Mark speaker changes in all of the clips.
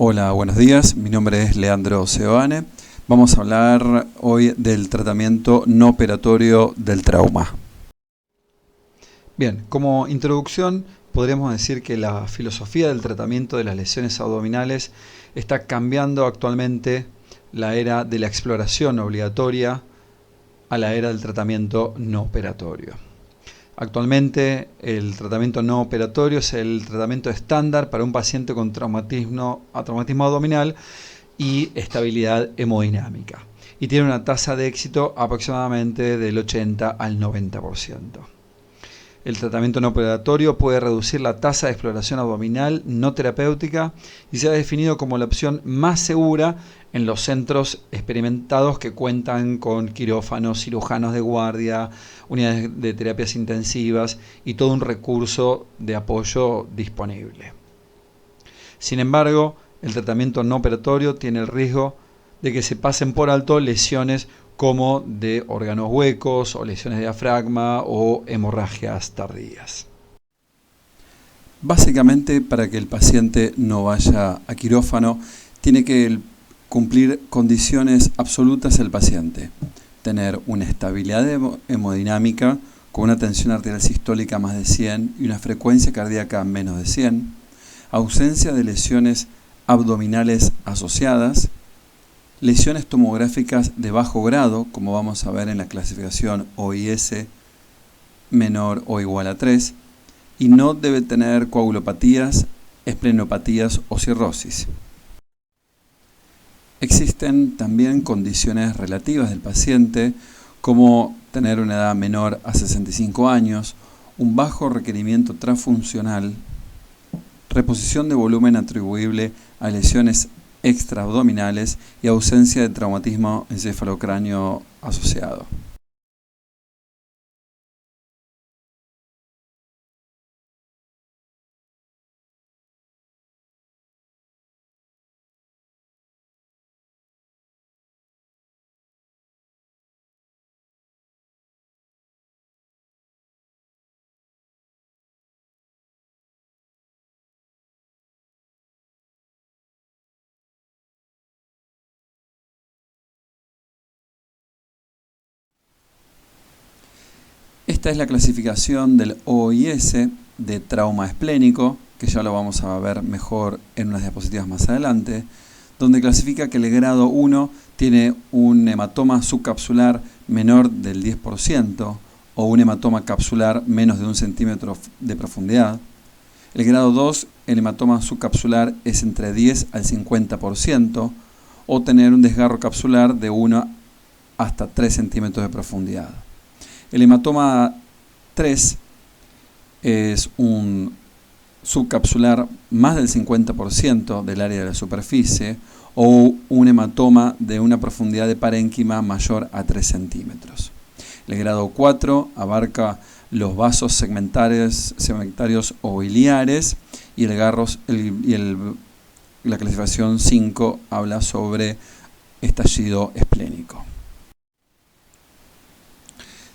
Speaker 1: Hola, buenos días. Mi nombre es Leandro Seoane. Vamos a hablar hoy del tratamiento no operatorio del trauma. Bien, como introducción podríamos decir que la filosofía del tratamiento de las lesiones abdominales está cambiando actualmente la era de la exploración obligatoria a la era del tratamiento no operatorio. Actualmente el tratamiento no operatorio es el tratamiento estándar para un paciente con traumatismo abdominal y estabilidad hemodinámica. Y tiene una tasa de éxito aproximadamente del 80 al 90%. El tratamiento no operatorio puede reducir la tasa de exploración abdominal no terapéutica y se ha definido como la opción más segura en los centros experimentados que cuentan con quirófanos, cirujanos de guardia, unidades de terapias intensivas y todo un recurso de apoyo disponible. Sin embargo, el tratamiento no operatorio tiene el riesgo de que se pasen por alto lesiones como de órganos huecos o lesiones de diafragma o hemorragias tardías. Básicamente, para que el paciente no vaya a quirófano, tiene que cumplir condiciones absolutas el paciente. Tener una estabilidad hemodinámica con una tensión arterial sistólica más de 100 y una frecuencia cardíaca menos de 100, ausencia de lesiones abdominales asociadas, lesiones tomográficas de bajo grado, como vamos a ver en la clasificación OIS menor o igual a 3, y no debe tener coagulopatías, esplenopatías o cirrosis. Existen también condiciones relativas del paciente, como tener una edad menor a 65 años, un bajo requerimiento transfuncional, reposición de volumen atribuible a lesiones extraabdominales y ausencia de traumatismo encefalocráneo asociado. Esta es la clasificación del OIS de trauma esplénico, que ya lo vamos a ver mejor en unas diapositivas más adelante, donde clasifica que el grado 1 tiene un hematoma subcapsular menor del 10% o un hematoma capsular menos de 1 centímetro de profundidad. El grado 2, el hematoma subcapsular es entre 10 al 50% o tener un desgarro capsular de 1 hasta 3 centímetros de profundidad. El hematoma 3 es un subcapsular más del 50% del área de la superficie o un hematoma de una profundidad de parénquima mayor a 3 centímetros. El grado 4 abarca los vasos segmentarios o biliares y la clasificación 5 habla sobre estallido esplénico.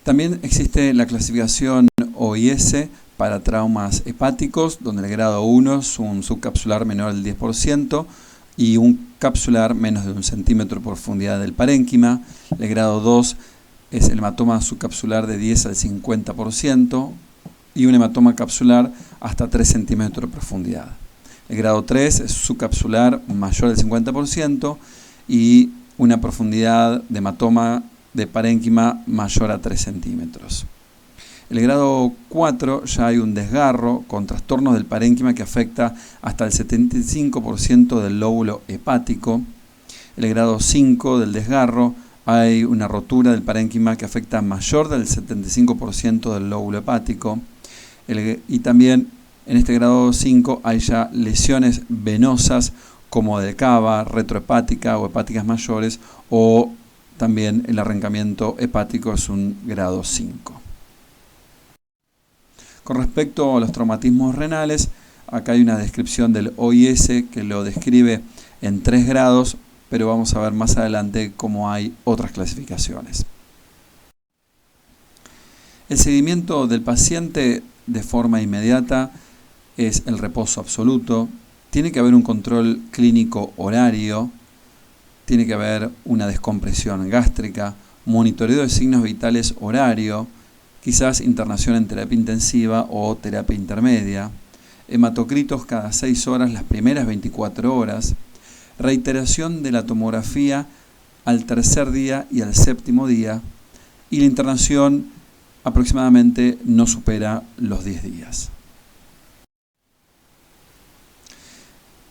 Speaker 1: También existe la clasificación OIS para traumas hepáticos, donde el grado 1 es un subcapsular menor del 10% y un capsular menos de 1 centímetro de profundidad del parénquima. El grado 2 es el hematoma subcapsular de 10 al 50% y un hematoma capsular hasta 3 centímetros de profundidad. El grado 3 es subcapsular mayor del 50% y una profundidad de hematoma de parénquima mayor a 3 centímetros. El grado 4 ya hay un desgarro con trastornos del parénquima que afecta hasta el 75% del lóbulo hepático. El grado 5 del desgarro hay una rotura del parénquima que afecta mayor del 75% del lóbulo hepático. Y también en este grado 5 hay ya lesiones venosas como de cava, retrohepática o hepáticas mayores, o también el arrancamiento hepático es un grado 5. Con respecto a los traumatismos renales, acá hay una descripción del OIS que lo describe en 3 grados, pero vamos a ver más adelante cómo hay otras clasificaciones. El seguimiento del paciente de forma inmediata es el reposo absoluto, Tiene que haber un control clínico horario, tiene que haber una descompresión gástrica, monitoreo de signos vitales horario, quizás internación en terapia intensiva o terapia intermedia, hematocritos cada 6 horas las primeras 24 horas, reiteración de la tomografía al tercer día y al séptimo día, y la internación aproximadamente no supera los 10 días.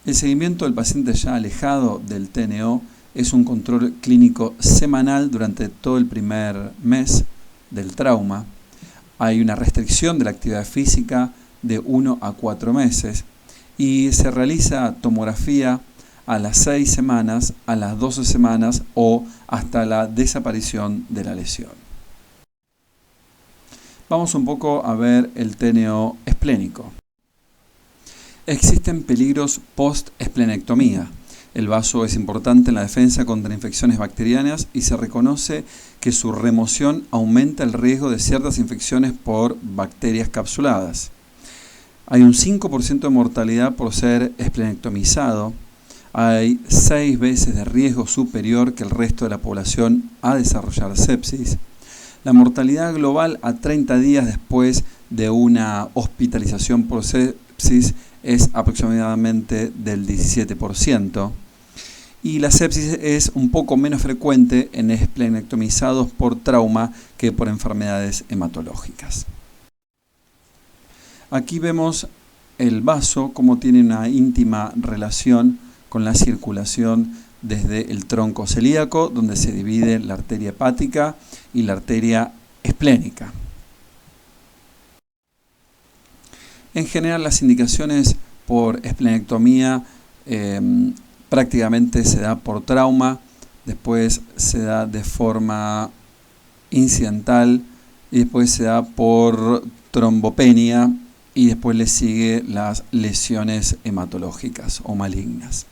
Speaker 1: El seguimiento del paciente ya alejado del TNO es un control clínico semanal durante todo el primer mes del trauma. Hay una restricción de la actividad física de 1 a 4 meses y se realiza tomografía a las 6 semanas, a las 12 semanas o hasta la desaparición de la lesión. Vamos un poco a ver el TNO esplénico. Existen peligros post-esplenectomía. El vaso es importante en la defensa contra infecciones bacterianas y se reconoce que su remoción aumenta el riesgo de ciertas infecciones por bacterias capsuladas. Hay un 5% de mortalidad por ser esplenectomizado. Hay 6 veces de riesgo superior que el resto de la población a desarrollar sepsis. La mortalidad global a 30 días después de una hospitalización por sepsis es aproximadamente del 17%. Y la sepsis es un poco menos frecuente en esplenectomizados por trauma que por enfermedades hematológicas. Aquí vemos el vaso, cómo tiene una íntima relación con la circulación desde el tronco celíaco, donde se divide la arteria hepática y la arteria esplénica. En general, las indicaciones por esplenectomía prácticamente se da por trauma, después se da de forma incidental y después se da por trombopenia y después le sigue las lesiones hematológicas o malignas.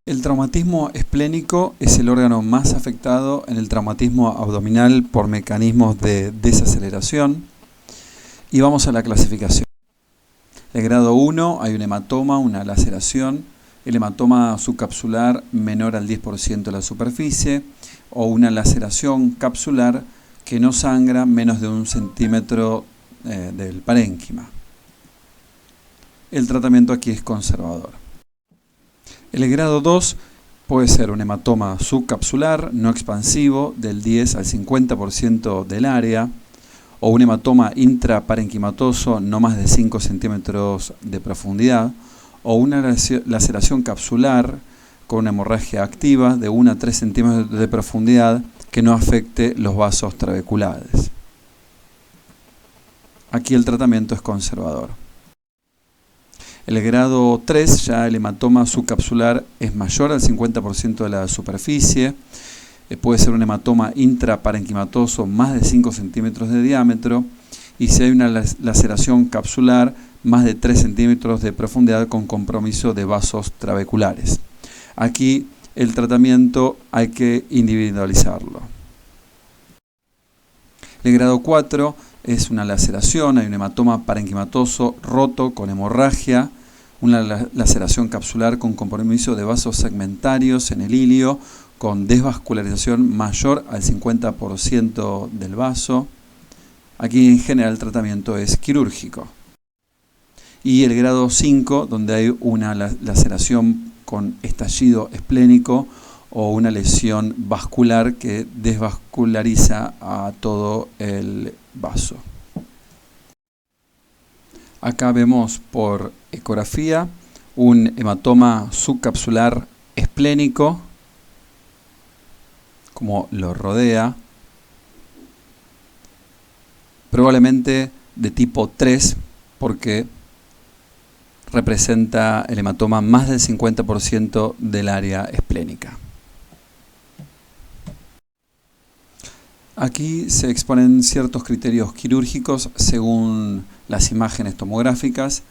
Speaker 1: El traumatismo esplénico es el órgano más afectado en el traumatismo abdominal por mecanismos de desaceleración. Y vamos a la clasificación. El grado 1 hay un hematoma, una laceración, el hematoma subcapsular menor al 10% de la superficie o una laceración capsular que no sangra menos de 1 centímetro del parénquima. El tratamiento aquí es conservador. El grado 2 puede ser un hematoma subcapsular no expansivo del 10 al 50% del área, o un hematoma intraparenquimatoso no más de 5 centímetros de profundidad, o una laceración capsular con una hemorragia activa de 1 a 3 centímetros de profundidad que no afecte los vasos trabeculares. Aquí el tratamiento es conservador. El grado 3, ya el hematoma subcapsular es mayor al 50% de la superficie. Puede ser un hematoma intraparenquimatoso más de 5 centímetros de diámetro. Y si hay una laceración capsular, más de 3 centímetros de profundidad con compromiso de vasos trabeculares. Aquí el tratamiento hay que individualizarlo. El grado 4 es una laceración, hay un hematoma parenquimatoso roto con hemorragia, una laceración capsular con compromiso de vasos segmentarios en el ilio, con desvascularización mayor al 50% del vaso. Aquí en general el tratamiento es quirúrgico. Y el grado 5, donde hay una laceración con estallido esplénico o una lesión vascular que desvasculariza a todo el vaso. Acá vemos por ecografía un hematoma subcapsular esplénico, como lo rodea, probablemente de tipo 3, porque representa el hematoma más del 50% del área esplénica. Aquí se exponen ciertos criterios quirúrgicos según las imágenes tomográficas,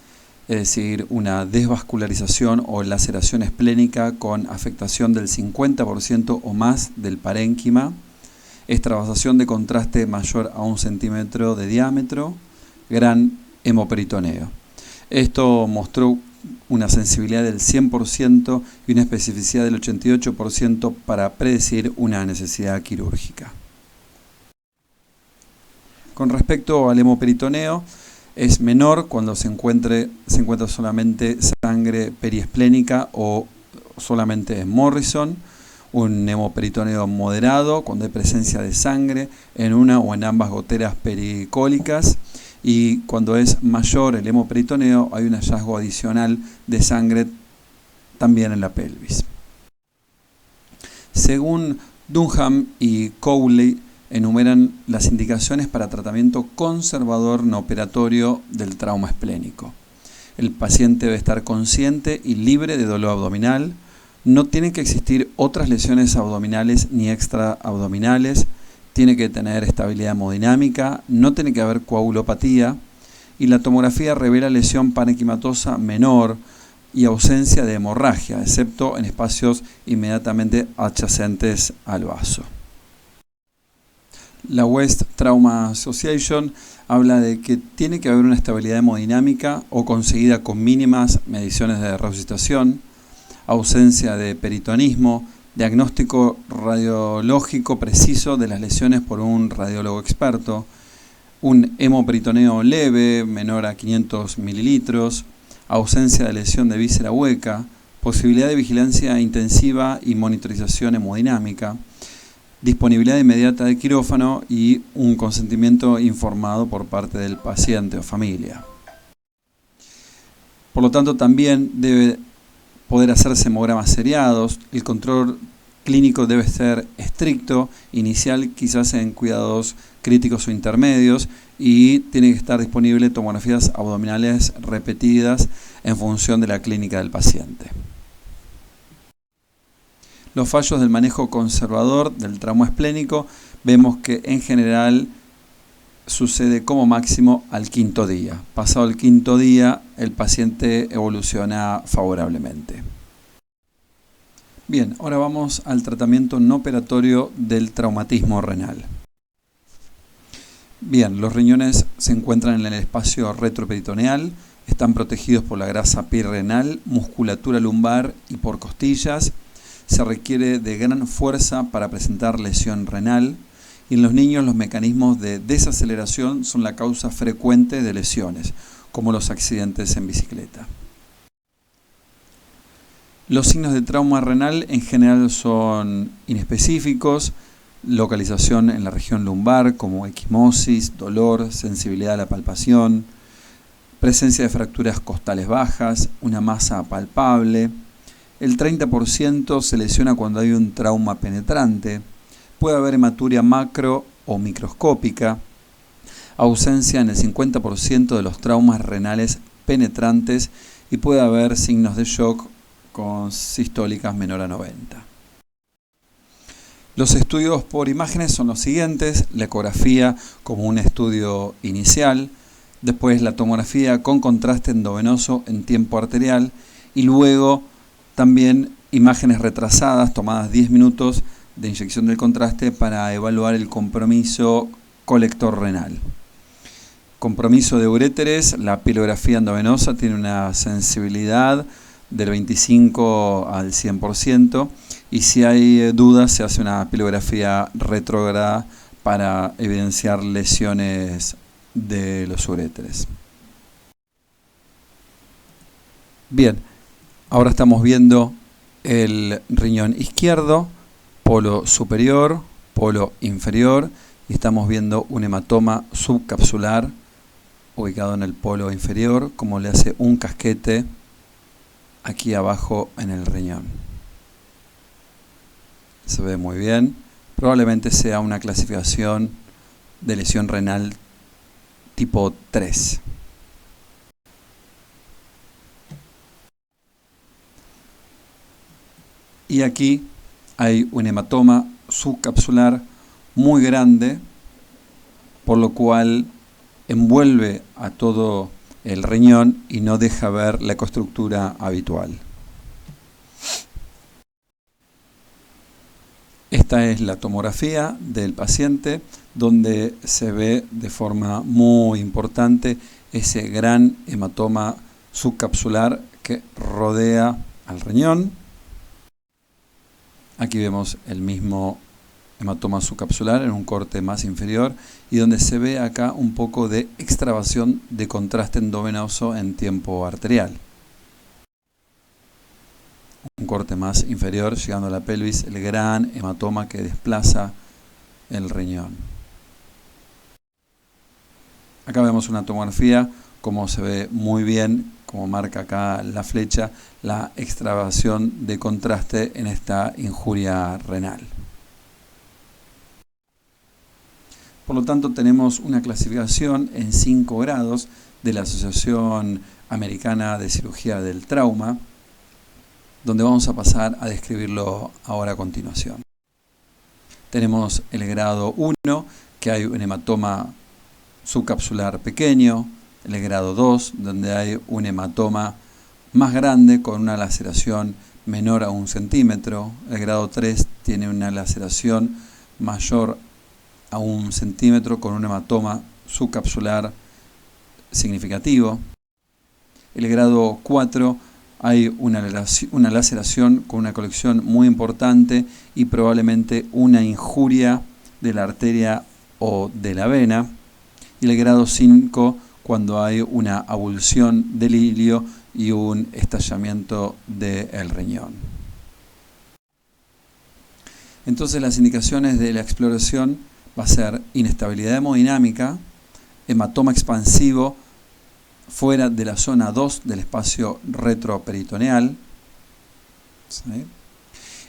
Speaker 1: es decir, una desvascularización o laceración esplénica con afectación del 50% o más del parénquima, extravasación de contraste mayor a 1 centímetro de diámetro, gran hemoperitoneo. Esto mostró una sensibilidad del 100% y una especificidad del 88% para predecir una necesidad quirúrgica. Con respecto al hemoperitoneo, es menor cuando se encuentra solamente sangre periesplénica o solamente en Morrison. Un hemoperitoneo moderado cuando hay presencia de sangre en una o en ambas goteras pericólicas, y cuando es mayor el hemoperitoneo hay un hallazgo adicional de sangre también en la pelvis. Según Dunham y Cowley, enumeran las indicaciones para tratamiento conservador no operatorio del trauma esplénico. El paciente debe estar consciente y libre de dolor abdominal. No tienen que existir otras lesiones abdominales ni extraabdominales. Tiene que tener estabilidad hemodinámica. No tiene que haber coagulopatía. Y la tomografía revela lesión parenquimatosa menor y ausencia de hemorragia, excepto en espacios inmediatamente adyacentes al vaso. La West Trauma Association habla de que tiene que haber una estabilidad hemodinámica o conseguida con mínimas mediciones de resucitación, ausencia de peritonismo, diagnóstico radiológico preciso de las lesiones por un radiólogo experto, un hemoperitoneo leve, menor a 500 mililitros, ausencia de lesión de víscera hueca, posibilidad de vigilancia intensiva y monitorización hemodinámica, disponibilidad inmediata de quirófano y un consentimiento informado por parte del paciente o familia. Por lo tanto, también debe poder hacerse hemogramas seriados. El control clínico debe ser estricto, inicial quizás en cuidados críticos o intermedios, y tiene que estar disponible tomografías abdominales repetidas en función de la clínica del paciente. Los fallos del manejo conservador del trauma esplénico, vemos que en general sucede como máximo al quinto día. Pasado el quinto día, el paciente evoluciona favorablemente. Bien, ahora vamos al tratamiento no operatorio del traumatismo renal. Bien, los riñones se encuentran en el espacio retroperitoneal, están protegidos por la grasa pirrenal, musculatura lumbar y por costillas. Se requiere de gran fuerza para presentar lesión renal, y en los niños los mecanismos de desaceleración son la causa frecuente de lesiones, como los accidentes en bicicleta. Los signos de trauma renal en general son inespecíficos, localización en la región lumbar como equimosis, dolor, sensibilidad a la palpación, presencia de fracturas costales bajas, una masa palpable. El 30% se lesiona cuando hay un trauma penetrante. Puede haber hematuria macro o microscópica. Ausencia en el 50% de los traumas renales penetrantes, y puede haber signos de shock con sistólicas menor a 90. Los estudios por imágenes son los siguientes: la ecografía como un estudio inicial, después la tomografía con contraste endovenoso en tiempo arterial, y luego también imágenes retrasadas tomadas 10 minutos de inyección del contraste para evaluar el compromiso colector renal. Compromiso de uréteres, la pilografía endovenosa tiene una sensibilidad del 25 al 100%, y si hay dudas se hace una pilografía retrógrada para evidenciar lesiones de los uréteres. Bien, ahora estamos viendo el riñón izquierdo, polo superior, polo inferior, y estamos viendo un hematoma subcapsular ubicado en el polo inferior, como le hace un casquete aquí abajo en el riñón. Se ve muy bien. Probablemente sea una clasificación de lesión renal tipo 3. Y aquí hay un hematoma subcapsular muy grande, por lo cual envuelve a todo el riñón y no deja ver la ecoestructura habitual. Esta es la tomografía del paciente, donde se ve de forma muy importante ese gran hematoma subcapsular que rodea al riñón. Aquí vemos el mismo hematoma subcapsular en un corte más inferior y donde se ve acá un poco de extravasación de contraste endovenoso en tiempo arterial. Un corte más inferior, llegando a la pelvis, el gran hematoma que desplaza el riñón. Acá vemos una tomografía, como se ve muy bien, como marca acá la flecha, la extravasación de contraste en esta injuria renal. Por lo tanto, tenemos una clasificación en 5 grados de la Asociación Americana de Cirugía del Trauma, donde vamos a pasar a describirlo ahora a continuación. Tenemos el grado 1, que hay un hematoma subcapsular pequeño, el grado 2, donde hay un hematoma más grande con una laceración menor a 1 centímetro, el grado 3 tiene una laceración mayor a 1 centímetro con un hematoma subcapsular significativo, el grado 4 hay una laceración con una colección muy importante y probablemente una injuria de la arteria o de la vena. Y el grado 5 cuando hay una abulsión del hilio y un estallamiento del riñón. Entonces las indicaciones de la exploración va a ser inestabilidad hemodinámica, hematoma expansivo fuera de la zona 2 del espacio retroperitoneal, ¿sí?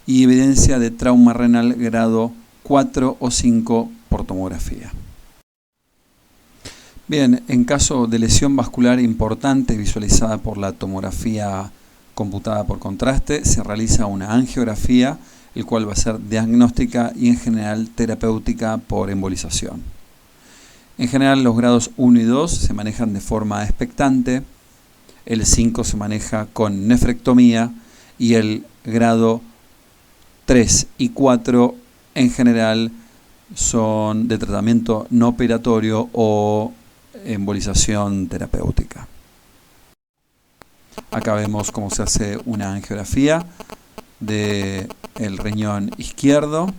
Speaker 1: Y evidencia de trauma renal grado 4 o 5 por tomografía. Bien, en caso de lesión vascular importante visualizada por la tomografía computada por contraste, se realiza una angiografía, el cual va a ser diagnóstica y en general terapéutica por embolización. En general los grados 1 y 2 se manejan de forma expectante, el 5 se maneja con nefrectomía y el grado 3 y 4 en general son de tratamiento no operatorio o embolización terapéutica. Acá vemos cómo se hace una angiografía del riñón izquierdo,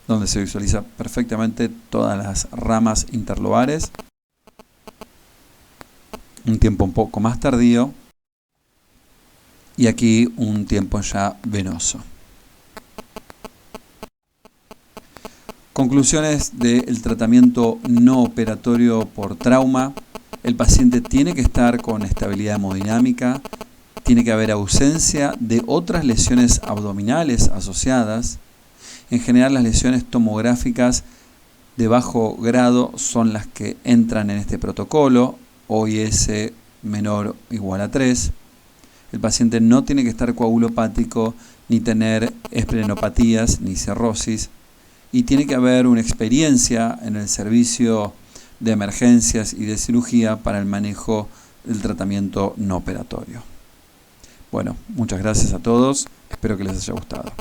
Speaker 1: donde se visualiza perfectamente todas las ramas interlobares. Un tiempo un poco más tardío y aquí un tiempo ya venoso. Conclusiones del tratamiento no operatorio por trauma. El paciente tiene que estar con estabilidad hemodinámica, tiene que haber ausencia de otras lesiones abdominales asociadas. En general las lesiones tomográficas de bajo grado son las que entran en este protocolo, OIS menor o igual a 3. El paciente no tiene que estar coagulopático, ni tener esplenopatías, ni cirrosis. Y tiene que haber una experiencia en el servicio de emergencias y de cirugía para el manejo del tratamiento no operatorio. Bueno, muchas gracias a todos. Espero que les haya gustado.